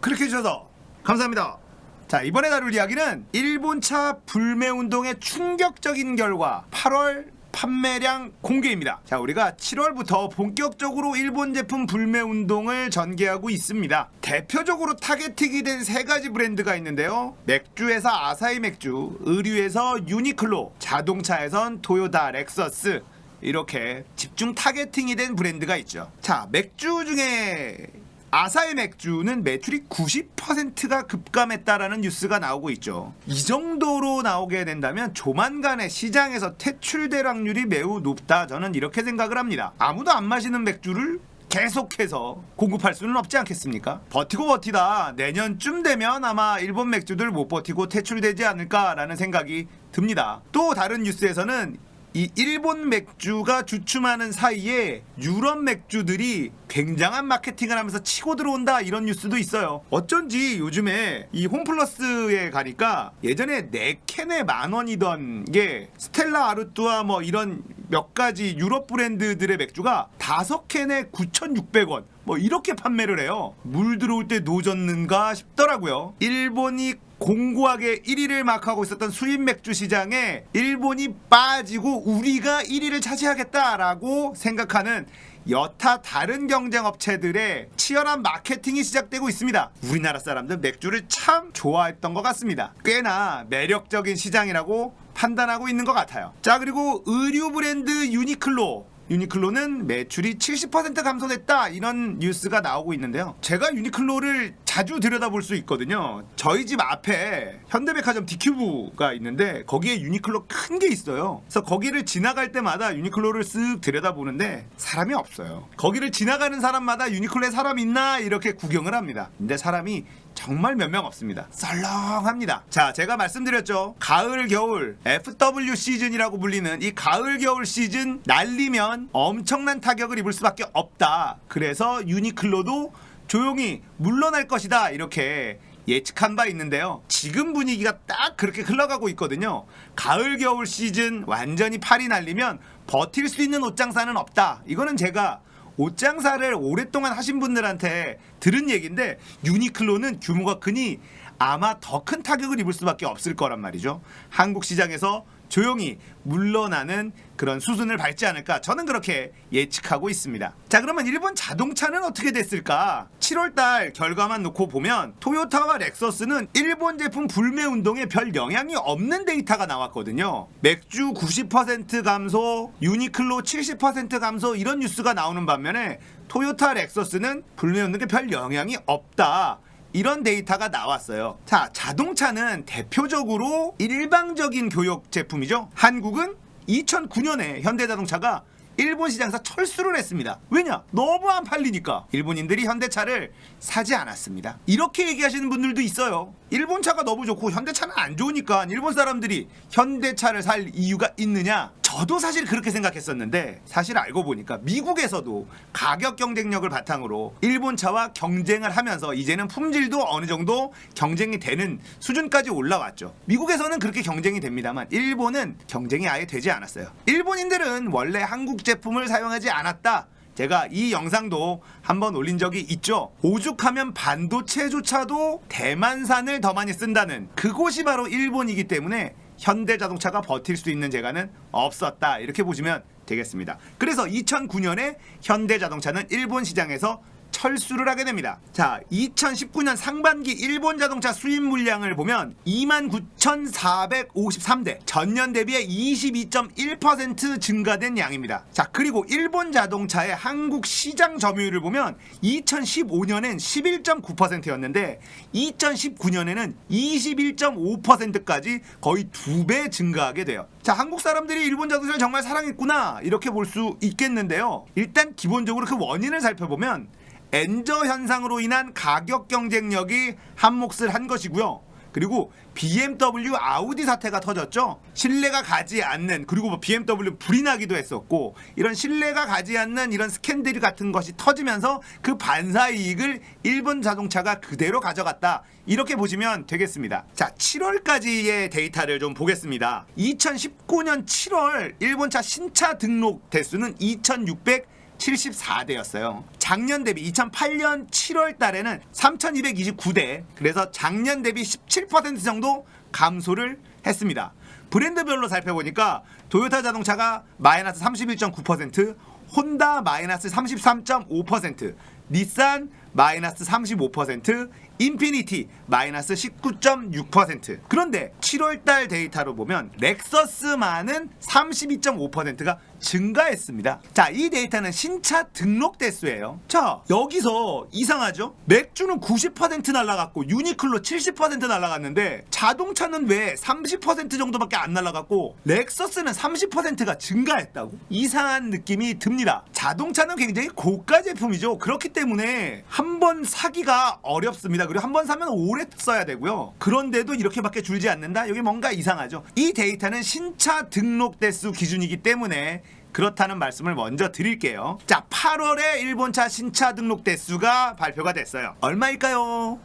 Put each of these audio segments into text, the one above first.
그렇게 해주셔서 감사합니다. 자, 이번에 다룰 이야기는 일본차 불매운동의 충격적인 결과 8월 판매량 공개입니다. 자, 우리가 7월부터 본격적으로 일본 제품 불매운동을 전개하고 있습니다. 대표적으로 타겟팅이 된 세 가지 브랜드가 있는데요. 맥주에서 아사히 맥주, 의류에서 유니클로, 자동차에선 토요타, 렉서스, 이렇게 집중 타겟팅이 된 브랜드가 있죠. 자, 맥주 중에 아사히 맥주는 매출이 90%가 급감했다라는 뉴스가 나오고 있죠. 이 정도로 나오게 된다면 조만간에 시장에서 퇴출될 확률이 매우 높다, 저는 이렇게 생각을 합니다. 아무도 안 마시는 맥주를 계속해서 공급할 수는 없지 않겠습니까? 버티고 버티다 내년쯤 되면 아마 일본 맥주들 못 버티고 퇴출되지 않을까라는 생각이 듭니다. 또 다른 뉴스에서는 이 일본 맥주가 주춤하는 사이에 유럽 맥주들이 굉장한 마케팅을 하면서 치고 들어온다, 이런 뉴스도 있어요. 어쩐지 요즘에 이 홈플러스에 가니까 예전에 4캔에 10,000원이던 게 스텔라 아르뚜아 뭐 이런 몇 가지 유럽 브랜드들의 맥주가 5캔에 9,600원 뭐 이렇게 판매를 해요. 물 들어올 때 노졌는가 싶더라고요. 일본이 공고하게 1위를 막하고 있었던 수입 맥주 시장에 일본이 빠지고 우리가 1위를 차지하겠다라고 생각하는 여타 다른 경쟁업체들의 치열한 마케팅이 시작되고 있습니다. 우리나라 사람들 맥주를 참 좋아했던 것 같습니다. 꽤나 매력적인 시장이라고 판단하고 있는 것 같아요. 자, 그리고 의류 브랜드 유니클로는 매출이 70% 감소됐다, 이런 뉴스가 나오고 있는데요. 제가 유니클로를 자주 들여다볼 수 있거든요. 저희 집 앞에 현대백화점 디큐브가 있는데 거기에 유니클로 큰 게 있어요. 그래서 거기를 지나갈 때마다 유니클로를 쓱 들여다보는데 사람이 없어요. 거기를 지나가는 사람마다 유니클로에 사람 있나 이렇게 구경을 합니다. 근데 사람이 정말 몇 명 없습니다. 썰렁합니다. 자, 제가 말씀드렸죠. 가을 겨울 FW 시즌이라고 불리는 이 가을 겨울 시즌 날리면 엄청난 타격을 입을 수밖에 없다. 그래서 유니클로도 조용히 물러날 것이다, 이렇게 예측한 바 있는데요. 지금 분위기가 딱 그렇게 흘러가고 있거든요. 가을 겨울 시즌 완전히 팔이 날리면 버틸 수 있는 옷장사는 없다. 이거는 제가 옷장사를 오랫동안 하신 분들한테 들은 얘기인데, 유니클로는 규모가 크니 아마 더 큰 타격을 입을 수밖에 없을 거란 말이죠. 한국 시장에서 조용히 물러나는 그런 수순을 밟지 않을까, 저는 그렇게 예측하고 있습니다. 자, 그러면 일본 자동차는 어떻게 됐을까? 7월달 결과만 놓고 보면 토요타와 렉서스는 일본 제품 불매 운동에 별 영향이 없는 데이터가 나왔거든요. 맥주 90% 감소, 유니클로 70% 감소, 이런 뉴스가 나오는 반면에 토요타, 렉서스는 불매 운동에 별 영향이 없다, 이런 데이터가 나왔어요. 자, 자동차는 대표적으로 일방적인 교역 제품이죠. 한국은 2009년에 현대자동차가 일본 시장에서 철수를 했습니다. 왜냐? 너무 안 팔리니까. 일본인들이 현대차를 사지 않았습니다. 이렇게 얘기하시는 분들도 있어요. 일본 차가 너무 좋고 현대차는 안 좋으니까 일본 사람들이 현대차를 살 이유가 있느냐? 저도 사실 그렇게 생각했었는데, 사실 알고 보니까 미국에서도 가격 경쟁력을 바탕으로 일본 차와 경쟁을 하면서 이제는 품질도 어느 정도 경쟁이 되는 수준까지 올라왔죠. 미국에서는 그렇게 경쟁이 됩니다만 일본은 경쟁이 아예 되지 않았어요. 일본인들은 원래 한국 제품을 사용하지 않았다. 제가 이 영상도 한번 올린 적이 있죠. 오죽하면 반도체조차도 대만산을 더 많이 쓴다는 그곳이 바로 일본이기 때문에 현대자동차가 버틸 수 있는 재간은 없었다, 이렇게 보시면 되겠습니다. 그래서 2009년에 현대자동차는 일본 시장에서 철수를 하게 됩니다. 자, 2019년 상반기 일본 자동차 수입 물량을 보면 29,453대, 전년 대비해 22.1% 증가된 양입니다. 자, 그리고 일본 자동차의 한국 시장 점유율을 보면 2015년엔 11.9%였는데 2019년에는 21.5%까지 거의 2배 증가하게 돼요. 자, 한국 사람들이 일본 자동차를 정말 사랑했구나, 이렇게 볼 수 있겠는데요. 일단 기본적으로 그 원인을 살펴보면 엔저 현상으로 인한 가격 경쟁력이 한 몫을 한 것이고요. 그리고 BMW 아우디 사태가 터졌죠. 신뢰가 가지 않는, 그리고 뭐 BMW 불이 나기도 했었고, 이런 신뢰가 가지 않는 이런 스캔들 같은 것이 터지면서 그 반사 이익을 일본 자동차가 그대로 가져갔다, 이렇게 보시면 되겠습니다. 자, 7월까지의 데이터를 좀 보겠습니다. 2019년 7월 일본차 신차 등록 대수는 2,600 74대였어요. 작년 대비 2008년 7월 달에는 3229대, 그래서 작년 대비 17% 정도 감소를 했습니다. 브랜드별로 살펴보니까 도요타 자동차가 마이너스 31.9%, 혼다 마이너스 33.5%, 닛산 마이너스 35%, 인피니티 마이너스 19.6%. 그런데 7월달 데이터로 보면 렉서스만은 32.5%가 증가했습니다. 자, 이 데이터는 신차 등록 대수예요. 자, 여기서 이상하죠? 맥주는 90% 날라갔고 유니클로 70% 날라갔는데 자동차는 왜 30% 정도밖에 안 날라갔고 렉서스는 30%가 증가했다고? 이상한 느낌이 듭니다. 자동차는 굉장히 고가 제품이죠. 그렇기 때문에 한 번 사기가 어렵습니다. 그리고 한 번 사면 오래 써야 되고요. 그런데도 이렇게밖에 줄지 않는다? 여기 뭔가 이상하죠. 이 데이터는 신차 등록 대수 기준이기 때문에 그렇다는 말씀을 먼저 드릴게요. 자, 8월에 일본차 신차 등록 대수가 발표가 됐어요. 얼마일까요?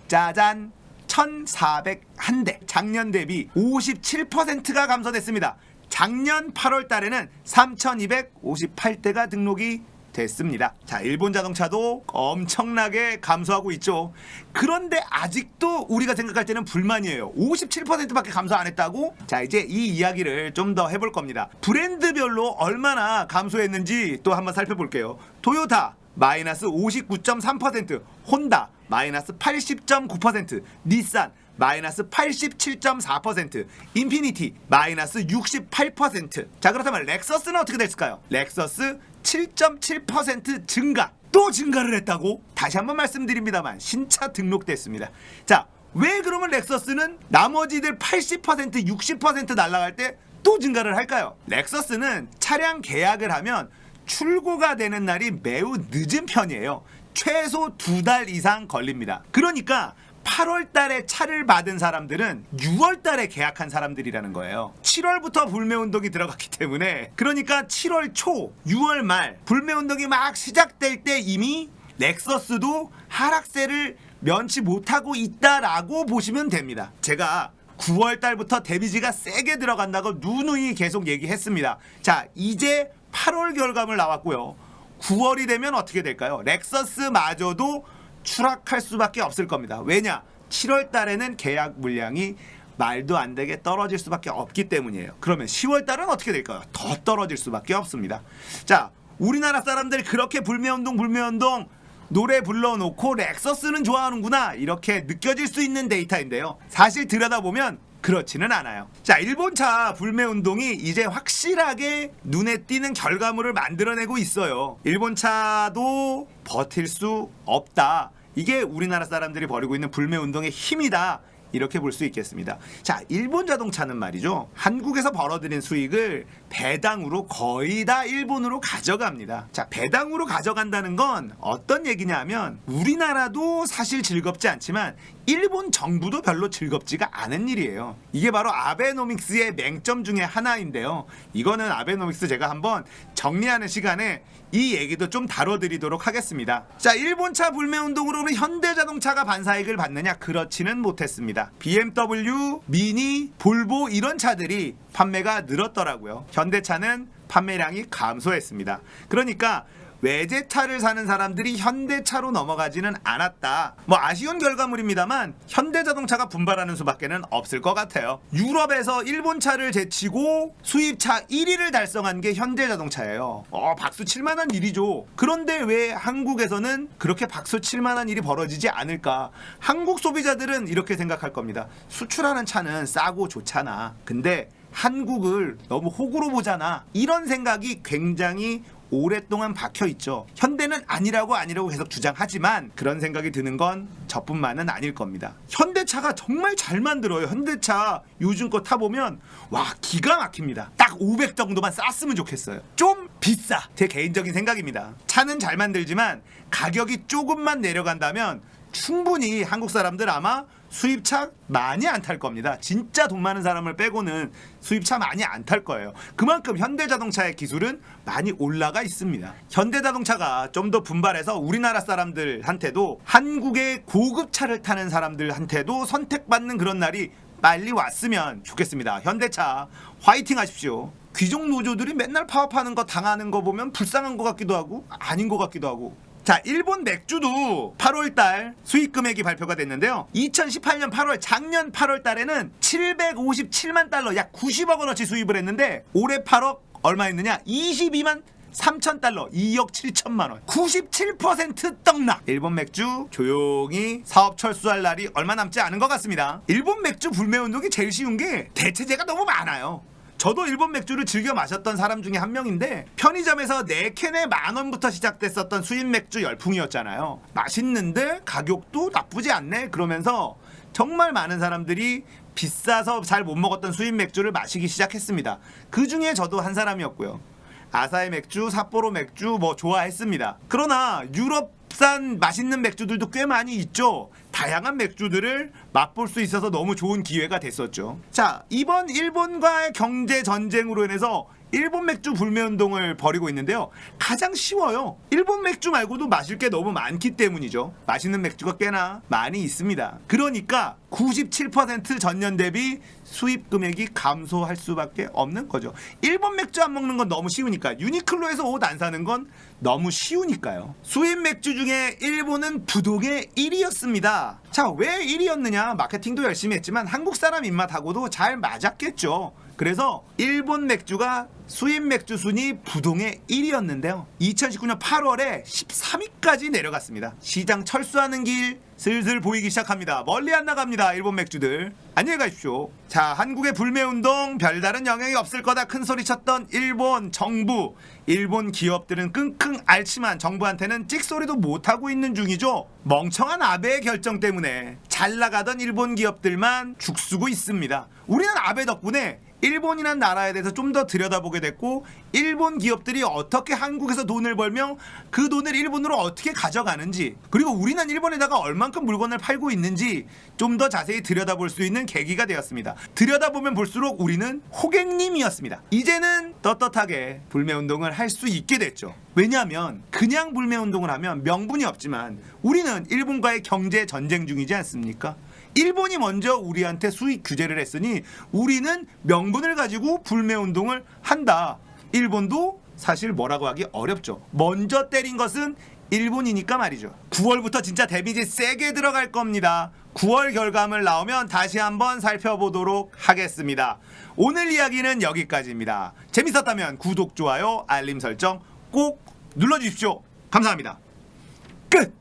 짜잔! 1,401대. 작년 대비 57%가 감소됐습니다. 작년 8월 달에는 3,258대가 등록이 됐습니다. 자, 일본 자동차도 엄청나게 감소하고 있죠. 그런데 아직도 우리가 생각할 때는 불만이에요. 57%밖에 감소 안 했다고? 자, 이제 이 이야기를 좀 더 해볼 겁니다. 브랜드별로 얼마나 감소했는지 또 한번 살펴볼게요. 토요타 마이너스 59.3%, 혼다 마이너스 80.9%, 닛산 마이너스 87.4%, 인피니티 마이너스 68%. 자, 그렇다면 렉서스는 어떻게 됐을까요? 렉서스 7.7% 증가. 또 증가를 했다고? 다시 한번 말씀드립니다만 신차 등록됐습니다. 자, 왜 그러면 렉서스는 나머지들 80%, 60% 날아갈 때 또 증가를 할까요? 렉서스는 차량 계약을 하면 출고가 되는 날이 매우 늦은 편이에요. 최소 2달 이상 걸립니다. 그러니까 8월 달에 차를 받은 사람들은 6월 달에 계약한 사람들이라는 거예요. 7월부터 불매운동이 들어갔기 때문에, 그러니까 7월 초, 6월 말 불매운동이 막 시작될 때 이미 렉서스도 하락세를 면치 못하고 있다라고 보시면 됩니다. 제가 9월 달부터 데미지가 세게 들어간다고 누누이 계속 얘기했습니다. 자, 이제 8월 결과물 나왔고요. 9월이 되면 어떻게 될까요? 렉서스마저도 추락할 수밖에 없을 겁니다. 왜냐? 7월 달에는 계약 물량이 말도 안 되게 떨어질 수밖에 없기 때문이에요. 그러면 10월 달은 어떻게 될까요? 더 떨어질 수밖에 없습니다. 자, 우리나라 사람들 그렇게 불매운동 노래 불러놓고 렉서스는 좋아하는구나, 이렇게 느껴질 수 있는 데이터인데요. 사실 들여다보면 그렇지는 않아요. 자, 일본차 불매운동이 이제 확실하게 눈에 띄는 결과물을 만들어내고 있어요. 일본차도 버틸 수 없다. 이게 우리나라 사람들이 벌이고 있는 불매운동의 힘이다. 이렇게 볼 수 있겠습니다. 자, 일본 자동차는 말이죠. 한국에서 벌어들인 수익을 배당으로 거의 다 일본으로 가져갑니다. 자, 배당으로 가져간다는 건 어떤 얘기냐 하면 우리나라도 사실 즐겁지 않지만 일본 정부도 별로 즐겁지가 않은 일이에요. 이게 바로 아베노믹스의 맹점 중에 하나인데요. 이거는 아베노믹스 제가 한번 정리하는 시간에 이 얘기도 좀 다뤄드리도록 하겠습니다. 자, 일본차 불매운동으로는 현대자동차가 반사이익을 받느냐? 그렇지는 못했습니다. BMW, 미니, 볼보 이런 차들이 판매가 늘었더라고요. 현대차는 판매량이 감소했습니다. 그러니까 외제차를 사는 사람들이 현대차로 넘어가지는 않았다. 뭐 아쉬운 결과물입니다만 현대자동차가 분발하는 수밖에는 없을 것 같아요. 유럽에서 일본차를 제치고 수입차 1위를 달성한 게 현대자동차예요. 박수 칠만한 일이죠. 그런데 왜 한국에서는 그렇게 박수 칠만한 일이 벌어지지 않을까? 한국 소비자들은 이렇게 생각할 겁니다. 수출하는 차는 싸고 좋잖아. 근데 한국을 너무 호구로 보잖아. 이런 생각이 굉장히 오랫동안 박혀있죠. 현대는 아니라고 계속 주장하지만 그런 생각이 드는 건 저뿐만은 아닐 겁니다. 현대차가 정말 잘 만들어요. 현대차 요즘 거 타보면 와, 기가 막힙니다. 딱 500 정도만 쌌으면 좋겠어요. 좀 비싸. 제 개인적인 생각입니다. 차는 잘 만들지만 가격이 조금만 내려간다면 충분히 한국 사람들 아마 수입차 많이 안 탈 겁니다. 진짜 돈 많은 사람을 빼고는 수입차 많이 안 탈 거예요. 그만큼 현대자동차의 기술은 많이 올라가 있습니다. 현대자동차가 좀 더 분발해서 우리나라 사람들한테도 한국의 고급차를 타는 사람들한테도 선택받는 그런 날이 빨리 왔으면 좋겠습니다. 현대차 화이팅 하십시오. 귀족 노조들이 맨날 파업하는 거 당하는 거 보면 불쌍한 것 같기도 하고 아닌 것 같기도 하고. 자, 일본 맥주도 8월달 수입 금액이 발표가 됐는데요. 2018년 8월, 작년 8월 달에는 757만 달러, 약 90억 원어치 수입을 했는데 올해 8억 얼마 했느냐? 22만 3천 달러, 2억 7천만 원. 97% 떡락. 일본 맥주 조용히 사업 철수할 날이 얼마 남지 않은 것 같습니다. 일본 맥주 불매운동이 제일 쉬운 게 대체재가 너무 많아요. 저도 일본 맥주를 즐겨 마셨던 사람 중에 한 명인데 편의점에서 4캔에 10,000원부터 시작됐었던 수입 맥주 열풍이었잖아요. 맛있는데 가격도 나쁘지 않네 그러면서 정말 많은 사람들이 비싸서 잘 못 먹었던 수입 맥주를 마시기 시작했습니다. 그 중에 저도 한 사람이었고요. 아사히 맥주, 삿포로 맥주 뭐 좋아했습니다. 그러나 유럽산 맛있는 맥주들도 꽤 많이 있죠. 다양한 맥주들을 맛볼 수 있어서 너무 좋은 기회가 됐었죠. 자, 이번 일본과의 경제 전쟁으로 인해서 일본 맥주 불매운동을 벌이고 있는데요. 가장 쉬워요. 일본 맥주 말고도 마실 게 너무 많기 때문이죠. 맛있는 맥주가 꽤나 많이 있습니다. 그러니까 97% 전년 대비 수입 금액이 감소할 수밖에 없는 거죠. 일본 맥주 안 먹는 건 너무 쉬우니까. 유니클로에서 옷 안 사는 건 너무 쉬우니까요. 수입 맥주 중에 일본은 부동의 1위였습니다. 자, 왜 1위였느냐? 마케팅도 열심히 했지만 한국 사람 입맛하고도 잘 맞았겠죠. 그래서 일본 맥주가 수입 맥주 순위 부동의 1위였는데요. 2019년 8월에 13위까지 내려갔습니다. 시장 철수하는 길 슬슬 보이기 시작합니다. 멀리 안 나갑니다. 일본 맥주들. 안녕히 가십시오. 자, 한국의 불매운동 별다른 영향이 없을 거다 큰 소리 쳤던 일본 정부. 일본 기업들은 끙끙 앓지만 정부한테는 찍소리도 못하고 있는 중이죠. 멍청한 아베의 결정 때문에 잘 나가던 일본 기업들만 죽쓰고 있습니다. 우리는 아베 덕분에 일본이란 나라에 대해서 좀 더 들여다보게 됐고 일본 기업들이 어떻게 한국에서 돈을 벌며 그 돈을 일본으로 어떻게 가져가는지 그리고 우리는 일본에다가 얼만큼 물건을 팔고 있는지 좀 더 자세히 들여다볼 수 있는 계기가 되었습니다. 들여다보면 볼수록 우리는 호객님이었습니다. 이제는 떳떳하게 불매운동을 할 수 있게 됐죠. 왜냐하면 그냥 불매운동을 하면 명분이 없지만 우리는 일본과의 경제 전쟁 중이지 않습니까? 일본이 먼저 우리한테 수입 규제를 했으니 우리는 명분을 가지고 불매운동을 한다. 일본도 사실 뭐라고 하기 어렵죠. 먼저 때린 것은 일본이니까 말이죠. 9월부터 진짜 데미지 세게 들어갈 겁니다. 9월 결과물 나오면 다시 한번 살펴보도록 하겠습니다. 오늘 이야기는 여기까지입니다. 재밌었다면 구독, 좋아요, 알림 설정 꼭 눌러주십시오. 감사합니다. 끝!